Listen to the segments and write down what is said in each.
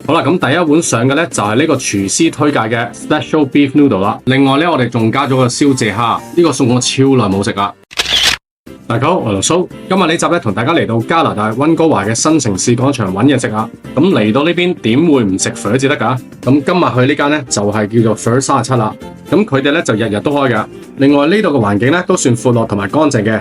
好啦，咁第一碗上嘅呢，就係呢個廚師推介嘅 Special Beef Noodle 啦。另外呢，我哋仲加咗個燒蔗蝦，呢個餸我超耐冇食啦。大家好，我係盧蘇，今日呢集咧同大家嚟到加拿大溫哥華嘅新城市廣場揾嘢食啊！咁嚟到呢邊點會唔食粉至得㗎？咁今日去呢間咧就係叫做粉37啦。咁佢哋咧就日日都開㗎。另外呢度嘅環境咧都算闊落同埋乾淨嘅。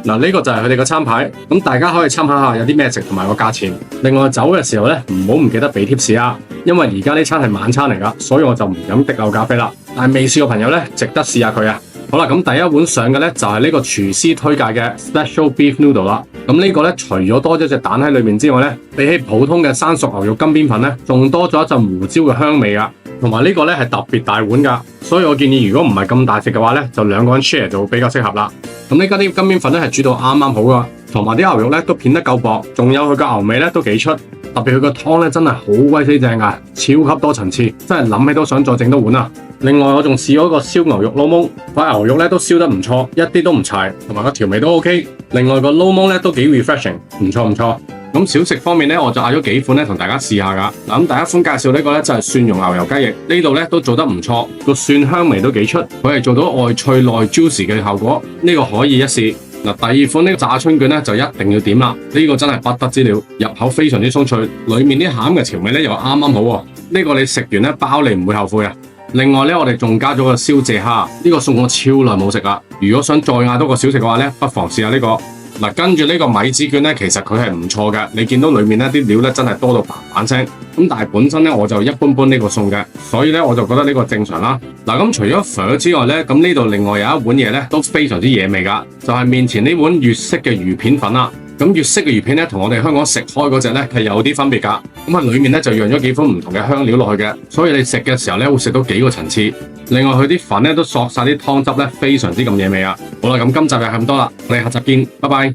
嗱，呢個就係佢哋嘅餐牌，咁大家可以參考下有啲咩食同埋個價錢。另外走嘅時候咧唔記得俾貼士啊，因為而家呢餐係晚餐嚟㗎，所以我就唔飲滴漏咖啡啦。但係未試過朋友咧值得試下佢啊！好啦，咁第一碗上嘅咧就係呢個廚師推介嘅 Special Beef Noodle 啦。咁呢個咧除咗多咗隻蛋喺裏面之外咧，比起普通嘅生熟牛肉金邊粉咧，仲多咗一陣胡椒嘅香味噶。同埋呢個咧係特別大碗噶，所以我建議如果唔係咁大食嘅話咧，就兩個人 share 就比較適合啦。咁呢家啲金邊粉咧係煮到啱啱好噶，同埋啲牛肉咧都片得夠薄，仲有佢個牛味咧都幾出，特別佢個湯咧真係好鬼死正噶，超級多層次，真係諗起都想再整多碗啊！另外我仲試咗個燒牛肉撈檬，塊牛肉咧都燒得唔錯，一啲都唔柴，同埋個調味都 OK。另外個撈檬咧都幾 refreshing， 唔錯。咁小食方面咧，我就嗌咗幾款咧同大家試下噶。嗱，咁第一款介紹呢個咧就係蒜蓉牛油雞翼，呢度咧都做得唔錯，個蒜香味都幾出，佢係做到外脆內 juicy 嘅效果，呢個可以一試。嗱，第二款呢個炸春卷咧就一定要點啦，呢個真係不得之了，入口非常之鬆脆，裏面啲餡嘅調味咧又啱啱好喎，呢個你食完咧包你唔會後悔啊！另外呢，我哋仲加咗個燒蔗蝦，呢個餸我超耐冇食啦。如果想再嗌多個小食嘅話呢，不妨試下呢個。嗱，跟住呢個米紙卷呢，其實佢係唔錯嘅。你見到裏面呢啲料呢，真係多到嘭嘭聲。咁但係本身呢，我就一般般呢個餸嘅，所以呢，我就覺得呢個正常啦。嗱，咁除咗粉之外呢，咁呢度另外有一碗嘢呢，都非常之惹味㗎，就係面前呢碗粵式嘅魚片粉啦。咁粵式嘅魚片咧，同我哋香港食開嗰隻咧係有啲分別㗎。咁啊，裏面咧就釀咗幾款唔同嘅香料落去嘅，所以你食嘅時候咧會食到幾個層次。另外佢啲粉咧都索晒啲湯汁咧，非常之咁惹味啊！好啦，咁今集就係咁多啦，我哋下集見，拜拜。